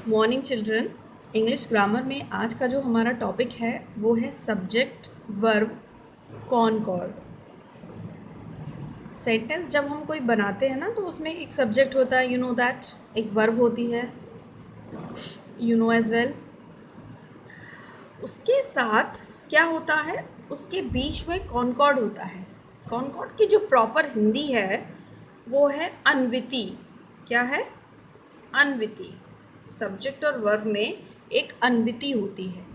Morning children. English grammar में आज का जो हमारा टॉपिक है वो है सब्जेक्ट वर्ब कॉनकॉर्ड। सेंटेंस जब हम कोई बनाते हैं ना तो उसमें एक सब्जेक्ट होता है, यू नो दैट, एक वर्ब होती है, यू नो एज वेल। उसके साथ क्या होता है, उसके बीच में कॉनकॉर्ड होता है। कॉनकॉर्ड की जो प्रॉपर हिंदी है वो है अन्विति। क्या है? अन्विति। सब्जेक्ट और वर्ब में एक अन्विति होती है।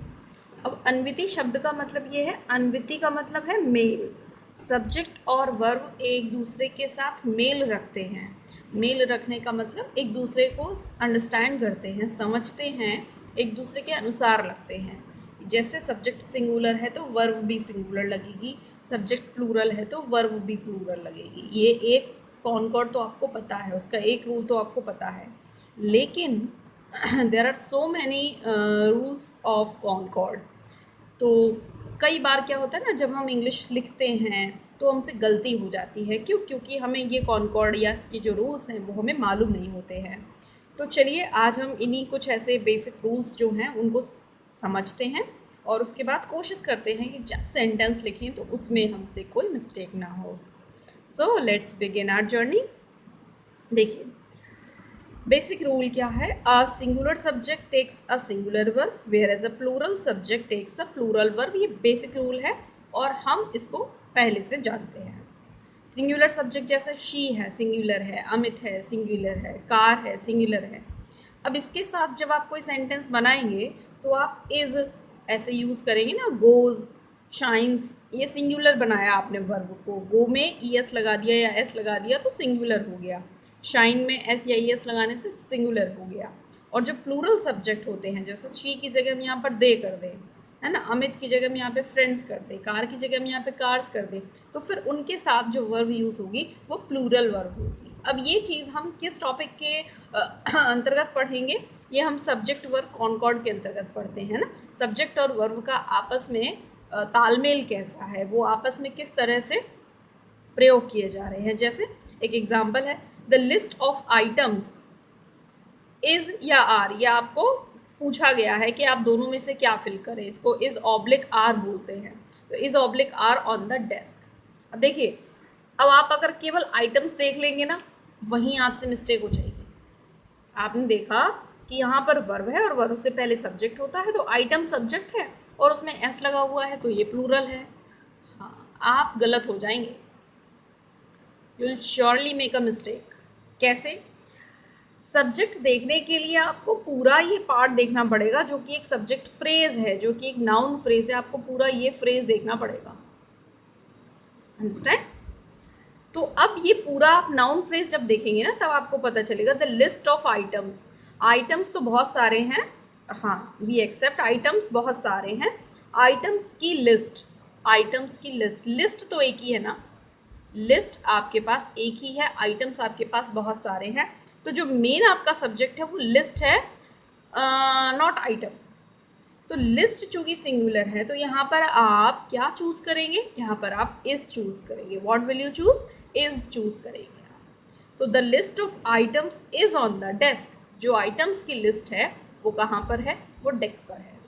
अब अन्विति शब्द का मतलब ये है, अन्विति का मतलब है मेल। सब्जेक्ट और वर्ब एक दूसरे के साथ मेल रखते हैं। मेल रखने का मतलब एक दूसरे को अंडरस्टैंड करते हैं, समझते हैं, एक दूसरे के अनुसार लगते हैं। जैसे सब्जेक्ट सिंगुलर है तो वर्ब भी सिंगुलर लगेगी, सब्जेक्ट प्लूरल है तो वर्ब भी प्लूरल लगेगी। ये एक कॉनकॉर्ड तो आपको पता है, उसका एक रूल तो आपको पता है। लेकिन there are so many rules of concord. तो कई बार क्या होता है ना, जब हम इंग्लिश लिखते हैं तो हमसे गलती हो जाती है। क्यों? क्योंकि हमें ये कॉनकॉर्ड या इसके जो रूल्स हैं वो हमें मालूम नहीं होते हैं। तो चलिए आज हम इन्हीं कुछ ऐसे बेसिक रूल्स जो हैं उनको समझते हैं और उसके बाद कोशिश करते हैं कि जब सेंटेंस लिखें तो उसमें हमसे कोई मिस्टेक ना हो। So let's begin our journey. देखिए बेसिक रूल क्या है, a singular subject takes a singular verb where as a plural subject takes a plural verb. ये बेसिक रूल है और हम इसको पहले से जानते हैं। सिंगुलर सब्जेक्ट जैसे शी है, सिंगुलर है, अमित है, सिंगुलर है, कार है, सिंगुलर है। अब इसके साथ जब आप कोई सेंटेंस बनाएंगे तो आप इज ऐसे यूज़ करेंगे ना, गोज, शाइन्स। ये सिंगुलर बनाया आपने वर्ब को, गो में ई एस लगा दिया या एस लगा दिया तो सिंगुलर हो गया, शाइन में एस या ई एस लगाने से सिंगुलर हो गया। और जो प्लूरल सब्जेक्ट होते हैं, जैसे शी की जगह हम यहाँ पर दे कर दें, है ना, अमित की जगह में यहाँ पे फ्रेंड्स कर दे, कार की जगह में यहाँ पे कार्स कर दे, तो फिर उनके साथ जो वर्ब यूज़ होगी वो प्लूरल वर्ब होगी। अब ये चीज़ हम किस टॉपिक के अंतर्गत पढ़ेंगे? ये हम सब्जेक्ट वर्ब कॉनकॉर्ड के अंतर्गत पढ़ते हैं ना। सब्जेक्ट और वर्ब का आपस में तालमेल कैसा है, वो आपस में किस तरह से प्रयोग किए जा रहे हैं। जैसे एक एग्जाम्पल है, the list of items is या आर। ये आपको पूछा गया है कि आप दोनों में से क्या फिल करें। इसको इज ऑब्लिक आर बोलते हैं। तो is oblique are on the desk. अब देखिए, अब आप अगर केवल आइटम्स देख लेंगे ना, वहीं आपसे मिस्टेक हो जाएगी। आपने देखा कि यहाँ पर वर्ब है और वर्ब से पहले सब्जेक्ट होता है, तो आइटम सब्जेक्ट है और उसमें एस लगा हुआ है तो ये प्लूरल है। हाँ, आप गलत हो जाएंगे। You will surely make a mistake. कैसे? सब्जेक्ट देखने के लिए आपको पूरा ये पार्ट देखना पड़ेगा, जो कि एक सब्जेक्ट फ्रेज है, जो कि एक नाउन फ्रेज है। आपको पूरा ये फ्रेज देखना पड़ेगा। अंडरस्टैंड? तो अब ये पूरा आप नाउन फ्रेज जब देखेंगे ना, तब आपको पता चलेगा the list of items. Items तो बहुत सारे हैं, हाँ, वी एक्सेप्ट, आइटम्स बहुत सारे हैं। आइटम्स की लिस्ट, आइटम्स की लिस्ट, लिस्ट तो एक ही है ना, लिस्ट आपके पास एक ही है, आइटम्स आपके पास बहुत सारे हैं। तो जो मेन आपका सब्जेक्ट है वो लिस्ट है, नॉट आइटम्स। तो लिस्ट चूंकि सिंगुलर है तो यहाँ पर आप क्या चूज करेंगे? यहाँ पर आप इज चूज करेंगे। What will you choose? Is choose करेंगे आप। तो the list of items is on the desk. जो आइटम्स की लिस्ट है वो कहाँ पर है? वो डेस्क पर है।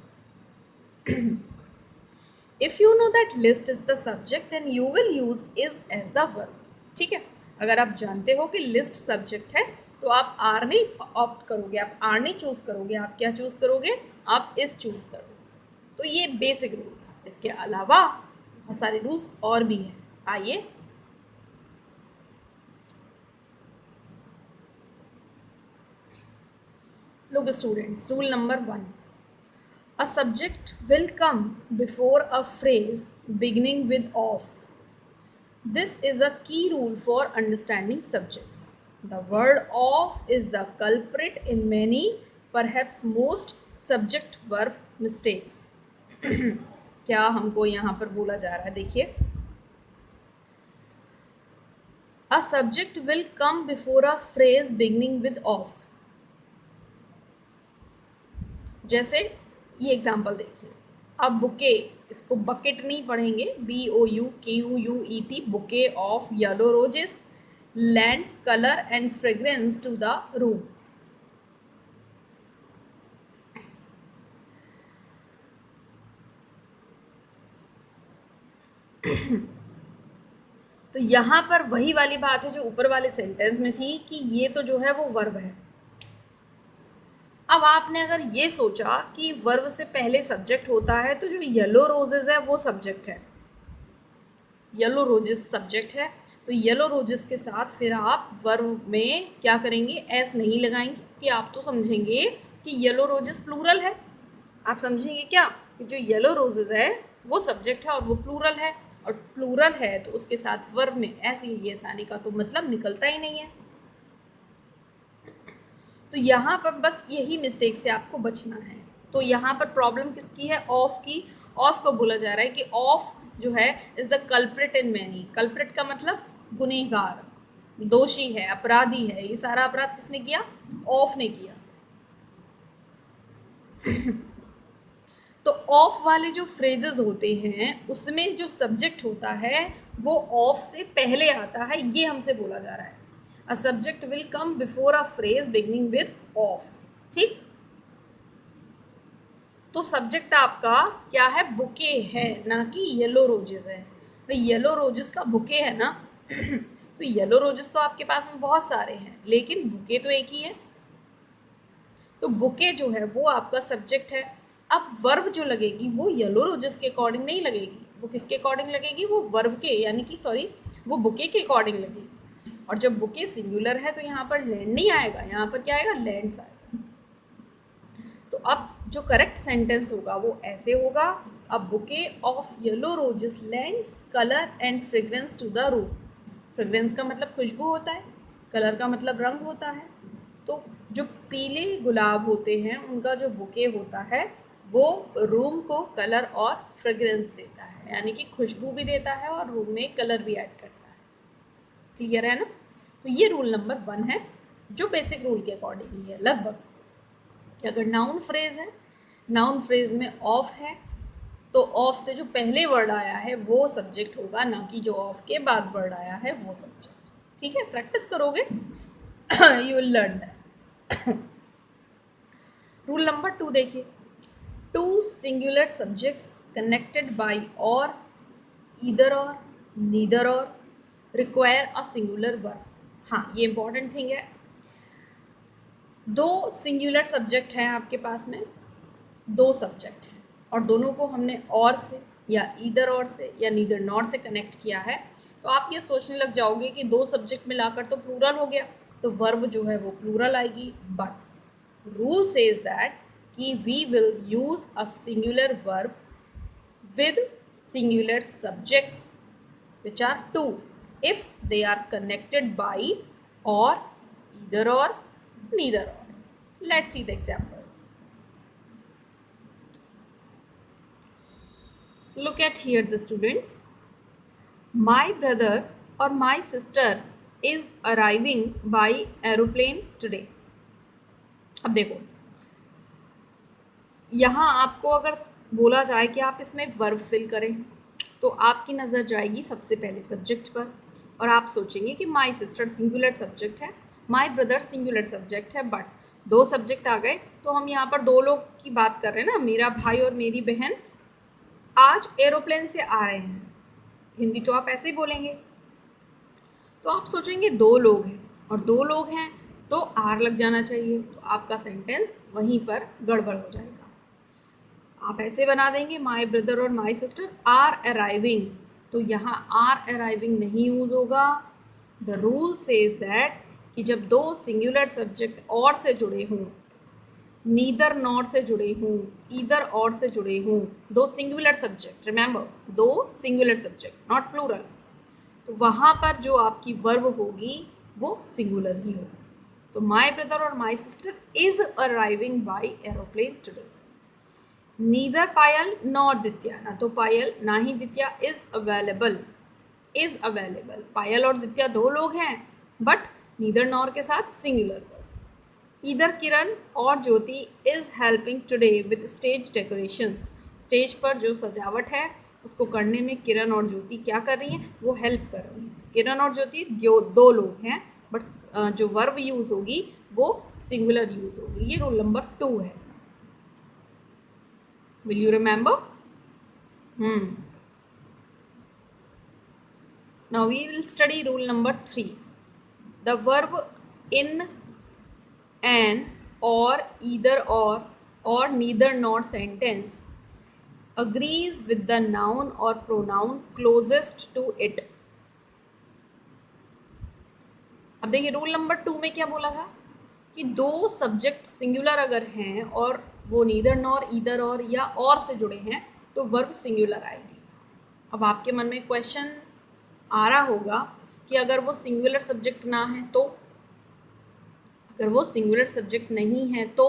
If you know that list is the subject then you will use is as the verb. ठीक है, अगर आप जानते हो कि लिस्ट सब्जेक्ट है तो आप आर नहीं ऑप्ट करोगे, आप आर नहीं चूज करोगे, आप क्या चूज करोगे? आप इस चूज करोगे। तो ये बेसिक रूल था। इसके अलावा बहुत सारे रूल्स और भी हैं। आइए, लोग students, rule number 1, a subject will come before a phrase beginning with of. This is a key rule for understanding subjects. The word of is the culprit in many, perhaps most, subject verb mistakes. क्या हमको यहाँ पर बोला जा रहा है? देखिए, a subject will come before a phrase beginning with of. जैसे ये एग्जाम्पल देखिए, अब बुके, इसको बकेट नहीं पढ़ेंगे, BOUKUUET, bouquet of yellow roses, lend colour and fragrance to the room. तो यहाँ पर वही वाली बात है जो ऊपर वाले सेंटेंस में थी कि ये तो जो है वो वर्ब है। अब आपने अगर ये सोचा कि वर्ब से पहले सब्जेक्ट होता है तो जो येलो रोजेस है वो सब्जेक्ट है, येलो रोजेस सब्जेक्ट है, तो येलो रोजेस के साथ फिर आप वर्ब में क्या करेंगे, एस नहीं लगाएंगे, क्योंकि आप तो समझेंगे कि येलो रोजेस प्लूरल है। आप समझेंगे क्या कि जो येलो रोजेस है वो सब्जेक्ट है और वो प्लूरल है, और प्लूरल है तो उसके साथ वर्ब में एस या एस आने का तो मतलब निकलता ही नहीं है। तो यहाँ पर बस यही मिस्टेक से आपको बचना है। तो यहाँ पर प्रॉब्लम किसकी है, ऑफ की। ऑफ को बोला जा रहा है कि ऑफ जो है is the culprit in many. Culprit का मतलब गुनहगार, दोषी है, अपराधी है। ये सारा अपराध किसने किया, ऑफ ने किया। तो ऑफ वाले जो फ्रेजेस होते हैं उसमें जो सब्जेक्ट होता है वो ऑफ से पहले आता है, ये हमसे बोला जा रहा है। A subject will come before a phrase beginning with of. ठीक, तो सब्जेक्ट आपका क्या है, बुके है, ना कि येलो रोजेस है। तो येलो रोजेस का बुके है ना। तो येलो रोजेस तो आपके पास में बहुत सारे हैं, लेकिन बुके तो एक ही है। तो बुके जो है वो आपका सब्जेक्ट है। अब वर्ब जो लगेगी वो येलो रोजेस के अकॉर्डिंग नहीं लगेगी, वो किसके अकॉर्डिंग लगेगी, वो वर्ब के, यानी कि सॉरी, वो बुके के अकॉर्डिंग लगेगी। और जब बुके सिंगुलर है तो यहाँ पर लैंड नहीं आएगा, यहाँ पर क्या आएगा, लैंड्स आएगा। तो अब जो करेक्ट सेंटेंस होगा वो ऐसे होगा, a bouquet of yellow roses lends colour and fragrance to the room. Fragrance का मतलब खुशबू होता है, कलर का मतलब रंग होता है। तो जो पीले गुलाब होते हैं उनका जो बुके होता है वो रूम को कलर और फ्रेग्रेंस देता है, यानी कि खुशबू भी देता है और रूम में कलर भी ऐड करता है। क्लियर है ना। तो ये रूल नंबर 1 है, जो बेसिक रूल के अकॉर्डिंग ही है लगभग, कि अगर नाउन फ्रेज है, नाउन फ्रेज में ऑफ है, तो ऑफ से जो पहले वर्ड आया है वो सब्जेक्ट होगा, ना कि जो ऑफ के बाद वर्ड आया है वो सब्जेक्ट। ठीक है, प्रैक्टिस करोगे you will learn that. Rule number 2 देखिए, two singular subjects connected by or, either or, neither nor require a singular verb. हाँ, ये इंपॉर्टेंट थिंग है। दो सिंगुलर सब्जेक्ट हैं आपके पास में, दो सब्जेक्ट हैं, और दोनों को हमने और से या ईदर और से या नीदर नॉर से कनेक्ट किया है। तो आप ये सोचने लग जाओगे कि दो सब्जेक्ट मिलाकर तो प्लूरल हो गया, तो वर्ब जो है वो प्लूरल आएगी। बट रूल सेज दैट कि we will use a singular verb with singular subjects which are two if they are connected by or, either or, neither or. Let's see the example. Look at here the students. My brother or my sister is arriving by aeroplane today. अब देखो, यहाँ आपको अगर बोला जाए कि आप इसमें वर्ब फिल करें तो आपकी नज़र जाएगी सबसे पहले सब्जेक्ट पर, और आप सोचेंगे कि माई सिस्टर सिंगुलर सब्जेक्ट है, माई ब्रदर सिंगुलर सब्जेक्ट है। बट दो सब्जेक्ट आ गए, तो हम यहाँ पर दो लोग की बात कर रहे हैं ना, मेरा भाई और मेरी बहन आज एरोप्लेन से आ रहे हैं। हिंदी तो आप ऐसे ही बोलेंगे, तो आप सोचेंगे दो लोग हैं, और दो लोग हैं तो आर लग जाना चाहिए, तो आपका सेंटेंस वहीं पर गड़बड़ हो जाएगा। आप ऐसे बना देंगे, माई ब्रदर और माई सिस्टर आर अराइविंग, तो यहाँ आर अराइविंग नहीं यूज होगा। द रूल सेज दैट कि जब दो सिंगुलर सब्जेक्ट और से जुड़े हों, नीदर नॉर से जुड़े हों, ईदर और से जुड़े हों, दो सिंगुलर सब्जेक्ट, रिमेंबर दो सिंगुलर सब्जेक्ट नॉट प्लूरल, तो वहाँ पर जो आपकी वर्ब होगी वो सिंगुलर ही होगी। तो माई ब्रदर और my sister is arriving by aeroplane today. Neither Payal nor दित्या, ना तो पायल ना ही दित्या इज अवेलेबल। इज अवेलेबल, पायल और दित्या दो लोग हैं, बट नीदर नॉर के साथ सिंगुलर वर्ब। ईदर किरण और Jyoti is helping today with stage decorations. Stage पर जो सजावट है उसको करने में किरण और ज्योति क्या कर रही हैं, वो हेल्प कर रही हैं। किरण और ज्योति दो लोग हैं, बट जो वर्ब यूज होगी वो सिंगुलर यूज होगी। ये रूल नंबर 2 है। Will you remember? Now we will study rule number 3. The verb in, an, or, either or neither nor sentence agrees with the noun or pronoun closest to it. अब देखिए rule number 2 में क्या बोला था कि दो subject singular अगर हैं और वो नीदर नॉर, ईदर और या और से जुड़े हैं तो वर्ब सिंगुलर आएगी. अब आपके मन में क्वेश्चन आ रहा होगा कि अगर वो सिंगुलर सब्जेक्ट ना है तो, अगर वो सिंगुलर सब्जेक्ट नहीं है तो,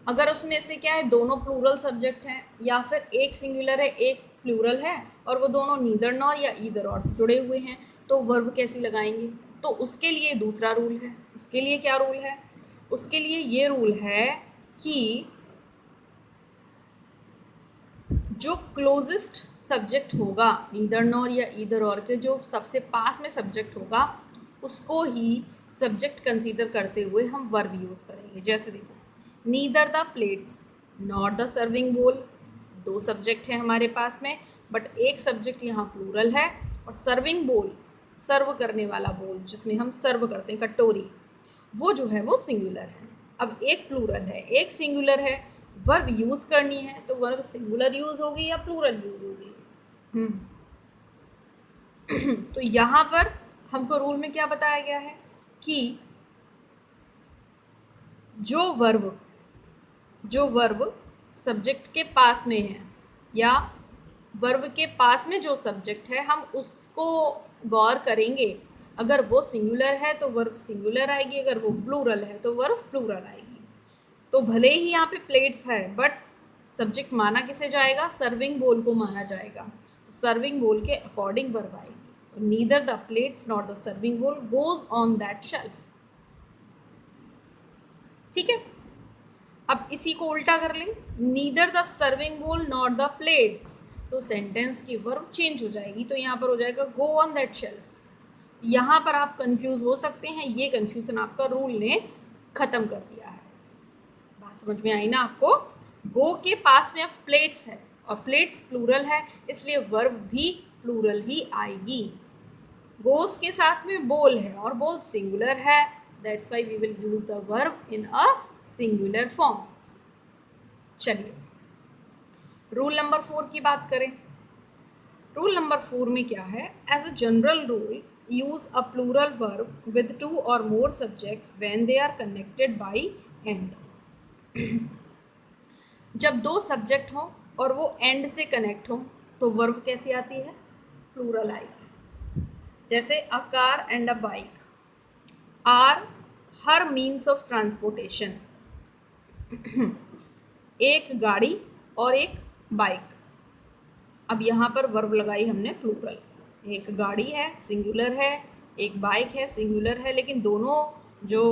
अगर उसमें से क्या है दोनों प्लूरल सब्जेक्ट हैं या फिर एक सिंगुलर है एक प्लूरल है और वो दोनों नीदर नॉर या ईदर और से जुड़े हुए हैं तो वर्ब कैसी लगाएंगे. तो उसके लिए दूसरा रूल है. उसके लिए क्या रूल है? उसके लिए ये रूल है कि जो क्लोजेस्ट सब्जेक्ट होगा नीदर नॉर या ईदर और के, जो सबसे पास में सब्जेक्ट होगा उसको ही सब्जेक्ट कंसीडर करते हुए हम वर्ब यूज़ करेंगे. जैसे देखो neither the plates nor the serving बोल, दो सब्जेक्ट हैं हमारे पास में बट एक सब्जेक्ट यहाँ प्लूरल है और सर्विंग बोल सर्व करने वाला बोल जिसमें हम सर्व करते हैं कटोरी, वो जो है वो सिंगुलर है. अब एक प्लूरल है एक सिंगुलर है, वर्ब यूज़ करनी है तो वर्ब सिंगुलर यूज़ होगी या प्लूरल यूज़ होगी. तो यहाँ पर हमको रूल में क्या बताया गया है कि जो वर्ब सब्जेक्ट के पास में है या वर्ब के पास में जो सब्जेक्ट है हम उसको गौर करेंगे. अगर वो सिंगुलर है तो वर्ब सिंगुलर आएगी, अगर वो प्लूरल है तो वर्ब प्लूरल आएगी. तो भले ही यहाँ पे प्लेट्स है बट सब्जेक्ट माना किसे जाएगा? सर्विंग बोल को माना जाएगा. तो सर्विंग बोल के अकॉर्डिंग वर्ब आएगी. Neither the plates not the serving बोल गोज ऑन दैट शेल्फ. ठीक है. अब इसी को उल्टा कर लें, नीदर द सर्विंग बोल नॉट द प्लेट्स, तो सेंटेंस की वर्ब चेंज हो जाएगी. तो यहाँ पर हो जाएगा गो ऑन दैट शेल्फ. यहाँ पर आप कंफ्यूज हो सकते हैं, ये कंफ्यूजन आपका रूल ने ख़त्म कर दिया है. बात समझ में आई ना आपको? गो के पास में अब प्लेट्स है और प्लेट्स प्लूरल है इसलिए वर्ब भी प्लूरल ही आएगी. गोस के साथ में बोल है और बोल सिंगुलर है, that's why we will use the verb in a singular form. चलिए रूल नंबर 4 की बात करें. रूल नंबर 4 में क्या है? As a general rule use a plural verb with 2 or more subjects when they are connected by and. जब दो subject हों और वो एंड से कनेक्ट हों तो वर्ब कैसी आती है? प्लूरल आएगी. जैसे a car and a bike are her means of transportation. एक गाड़ी और एक बाइक. अब यहाँ पर वर्ब लगाई हमने प्लूरल. एक गाड़ी है सिंगुलर है, एक बाइक है सिंगुलर है, लेकिन दोनों जो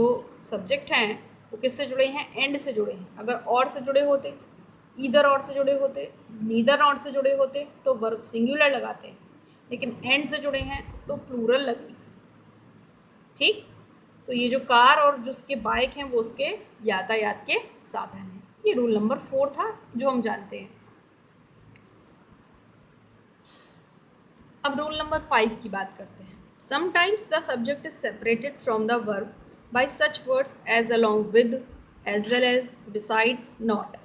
सब्जेक्ट हैं वो किससे जुड़े हैं? एंड से जुड़े हैं. अगर और से जुड़े होते, ईदर और से जुड़े होते, नीदर नॉर से जुड़े होते तो वर्ब सिंगुलर लगाते हैं, लेकिन एंड से जुड़े हैं तो प्लूरल लगेगी. ठीक. तो ये जो कार और जो उसके बाइक हैं वो उसके यातायात के साधन हैं. ये रूल नंबर 4 था जो हम जानते हैं. अब रूल नंबर 5 की बात करते हैं. Sometimes the subject is separated from the verb by such words as along with, as well as, besides, not.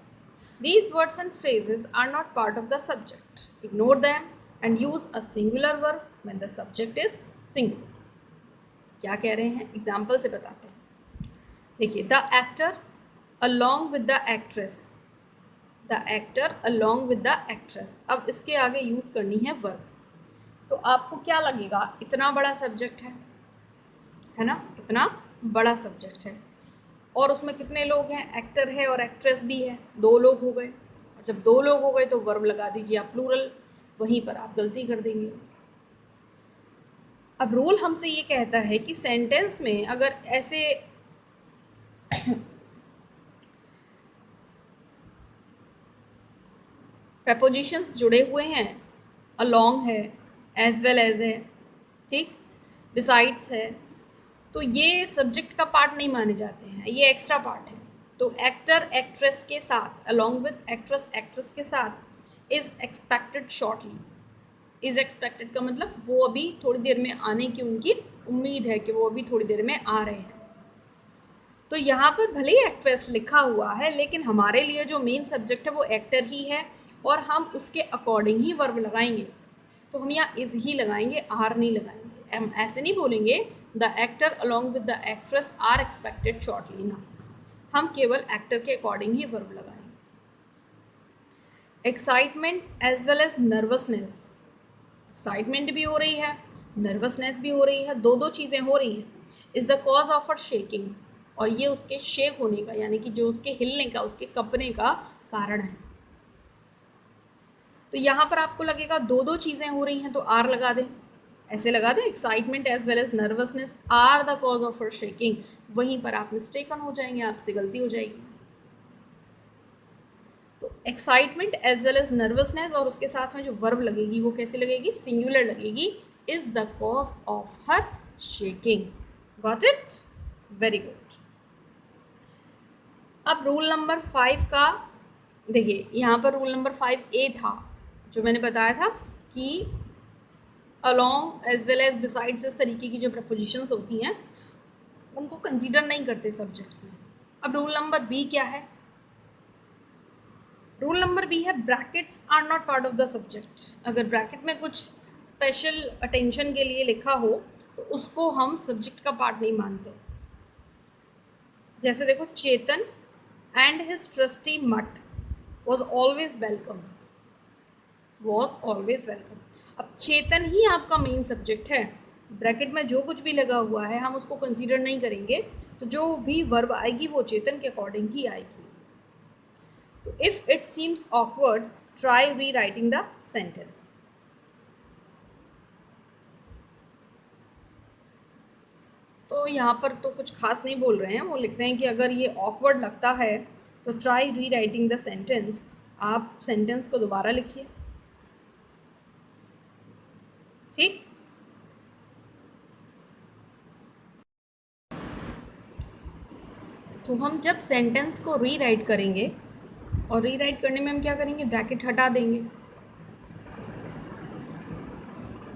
These words and phrases are not part of the subject. Ignore them and use a singular verb when the subject is singular. क्या कह रहे हैं? Example से बताते हैं. देखिए the actor along with the actress, the actor along with the actress. अब इसके आगे यूज़ करनी है वर्ब. तो आपको क्या लगेगा? इतना बड़ा सब्जेक्ट है ना, इतना बड़ा सब्जेक्ट है और उसमें कितने लोग हैं? एक्टर है और एक्ट्रेस भी है, 2 लोग हो गए. और जब 2 लोग हो गए तो वर्ब लगा दीजिए आप प्लूरल. वहीं पर आप गलती कर देंगे. अब रूल हमसे ये कहता है कि सेंटेंस में अगर ऐसे प्रपोजिशंस जुड़े हुए हैं, अलोंग है, एज वेल एज है, ठीक, बिसाइड्स है, तो ये सब्जेक्ट का पार्ट नहीं माने जाते हैं, ये एक्स्ट्रा पार्ट है. तो एक्टर एक्ट्रेस के साथ, अलोंग विद एक्ट्रेस एक्ट्रेस के साथ, is expected shortly, is expected का मतलब वो अभी थोड़ी देर में आने की उनकी उम्मीद है कि वो अभी थोड़ी देर में आ रहे हैं। तो यहाँ पर भले ही एक्ट्रेस लिखा हुआ है, लेकिन हमारे लिए जो मेन सब्जेक्ट है वो एक्टर ही है और हम उसके अकॉर्डिंग ही वर्ब लगाएंगे। तो हम यहाँ इज़ ही लगाएंगे, आर नहीं लगाएंगे। हम ऐसे नहीं बोलेंगे the actor along with the actress are expected shortly, ना, हम केवल एक्टर के अकॉर्डिंग ही वर्ब लगाएंगे। Excitement as well as nervousness, excitement भी हो रही है, नर्वसनेस भी हो रही है, दो दो चीज़ें हो रही हैं, is the cause of our shaking, और ये उसके शेक होने का यानी कि जो उसके हिलने का, उसके कँपने का कारण है। तो यहाँ पर आपको लगेगा दो दो चीज़ें हो रही हैं तो आर लगा दें, ऐसे लगा दें, excitement as well as nervousness are the cause of our shaking, वहीं पर आप मिस्टेकन हो जाएंगे, आपसे गलती हो जाएगी। तो excitement as well as nervousness और उसके साथ में जो वर्ब लगेगी वो कैसे लगेगी, सिंगुलर लगेगी, is the cause of her shaking. Got it, very good. अब रूल नंबर 5 का देखिए, यहाँ पर रूल नंबर 5A था जो मैंने बताया था कि along as well as besides इस तरीके की जो प्रपोजिशंस होती हैं उनको कंसीडर नहीं करते सब्जेक्ट में। अब रूल नंबर B क्या है, रूल नंबर B है brackets are not part of the subject. अगर ब्रैकेट में कुछ स्पेशल अटेंशन के लिए लिखा हो तो उसको हम सब्जेक्ट का पार्ट नहीं मानते। जैसे देखो, चेतन एंड हिज ट्रस्टी मट was always welcome, was always welcome. अब चेतन ही आपका मेन सब्जेक्ट है, ब्रैकेट में जो कुछ भी लगा हुआ है हम उसको कंसीडर नहीं करेंगे, तो जो भी वर्ब आएगी वो चेतन के अकॉर्डिंग ही आएगी। तो if it seems awkward try री राइटिंग द सेंटेंस। तो यहाँ पर तो कुछ खास नहीं बोल रहे हैं, वो लिख रहे हैं कि अगर ये ऑकवर्ड लगता है तो ट्राई री राइटिंग द सेंटेंस, आप सेंटेंस को दोबारा लिखिए, ठीक। तो हम जब सेंटेंस को री राइट करेंगे, और री राइट करने में हम क्या करेंगे, ब्रैकेट हटा देंगे,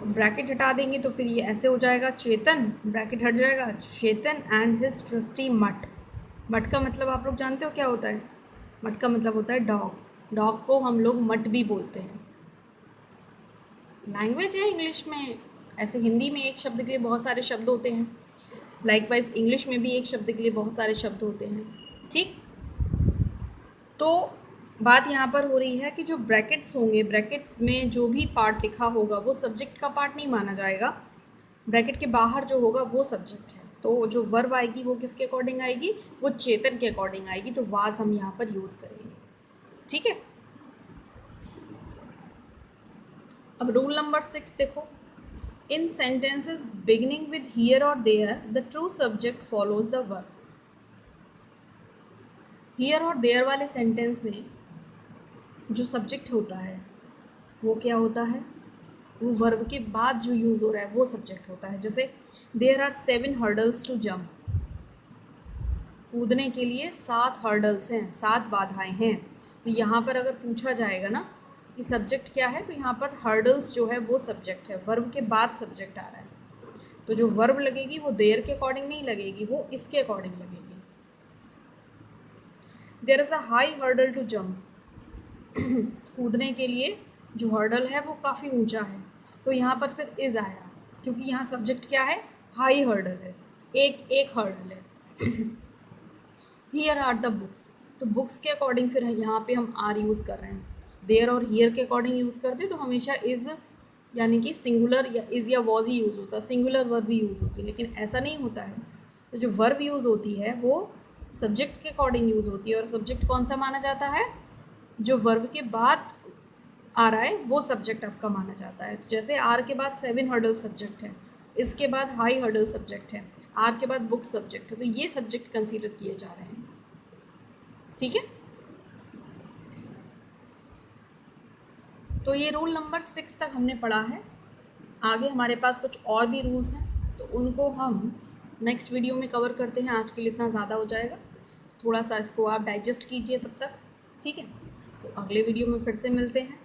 ब्रैकेट हटा देंगे तो फिर ये ऐसे हो जाएगा, चेतन, ब्रैकेट हट जाएगा, चेतन एंड हिज ट्रस्टी मट। मट का मतलब आप लोग जानते हो क्या होता है, मट का मतलब होता है डॉग। डॉग को हम लोग मट भी बोलते हैं। लैंग्वेज है इंग्लिश में, ऐसे हिंदी में एक शब्द के लिए बहुत सारे शब्द होते हैं, लाइकवाइज इंग्लिश में भी एक शब्द के लिए बहुत सारे शब्द होते हैं, ठीक। तो बात यहाँ पर हो रही है कि जो ब्रैकेट्स होंगे, ब्रैकेट्स में जो भी पार्ट लिखा होगा वो सब्जेक्ट का पार्ट नहीं माना जाएगा, ब्रैकेट के बाहर जो होगा वो सब्जेक्ट है। तो जो वर्ब आएगी वो किसके अकॉर्डिंग आएगी, वो चेतन के अकॉर्डिंग आएगी, तो वाज हम यहाँ पर यूज़ करेंगे, ठीक है। अब रूल नंबर 6 देखो, in sentences beginning with here और there the true subject follows the verb. Here और देयर वाले सेंटेंस में जो सब्जेक्ट होता है वो क्या होता है, वो वर्ब के बाद जो यूज़ हो रहा है वो सब्जेक्ट होता है। जैसे there are 7 hurdles to jump, कूदने के लिए 7 हर्डल्स हैं, 7 बाधाएं हैं। तो यहाँ पर अगर पूछा जाएगा ना कि सब्जेक्ट क्या है, तो यहाँ पर हर्डल्स जो है वो सब्जेक्ट है, वर्ब के बाद सब्जेक्ट आ रहा है। तो जो वर्ब लगेगी वो देयर के अकॉर्डिंग नहीं लगेगी, वो इसके अकॉर्डिंग लगेगी। There is a high hurdle to jump, कूदने के लिए जो हर्डल है वो काफ़ी ऊंचा है, तो यहाँ पर फिर इज़ आया, क्योंकि यहाँ सब्जेक्ट क्या है, हाई हर्डल है, एक हर्डल है। हियर आर द बुक्स, तो बुक्स के अकॉर्डिंग फिर यहाँ पे हम आर यूज़ कर रहे हैं। देयर और हियर के अकॉर्डिंग यूज़ करते तो हमेशा इज़ यानी कि सिंगुलर या इज़ या वॉज ही यूज़ होता, सिंगुलर वर्ब भी यूज़ होती है, लेकिन ऐसा नहीं होता है। तो जो वर्ब यूज़ होती है वो सब्जेक्ट के अकॉर्डिंग यूज़ होती है, और सब्जेक्ट कौन सा माना जाता है, जो वर्ब के बाद आ रहा है वो सब्जेक्ट आपका माना जाता है। तो जैसे आर के बाद 7 हर्डल सब्जेक्ट है, इसके बाद हाई हर्डल सब्जेक्ट है, आर के बाद बुक सब्जेक्ट है, तो ये सब्जेक्ट कंसीडर किए जा रहे हैं, ठीक है। तो ये रूल नंबर 6 तक हमने पढ़ा है। आगे हमारे पास कुछ और भी रूल्स हैं, तो उनको हम नेक्स्ट वीडियो में कवर करते हैं। आज के लिए इतना ज़्यादा हो जाएगा, थोड़ा सा इसको आप डाइजेस्ट कीजिए तब तक, ठीक है। तो अगले वीडियो में फिर से मिलते हैं।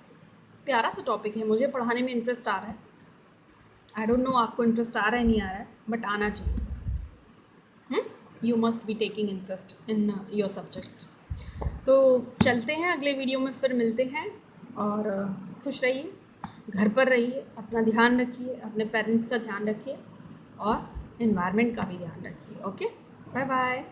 प्यारा सा टॉपिक है, मुझे पढ़ाने में इंटरेस्ट आ रहा है। आई डोंट नो आपको इंटरेस्ट आ रहा है नहीं आ रहा है, बट आना चाहिए। You must be taking interest in your subject. तो चलते हैं, अगले वीडियो में फिर मिलते हैं। और खुश रहिए, घर पर रहिए, अपना ध्यान रखिए, अपने पेरेंट्स का ध्यान रखिए और एनवायरनमेंट का भी ध्यान रखिए। Okay, bye bye.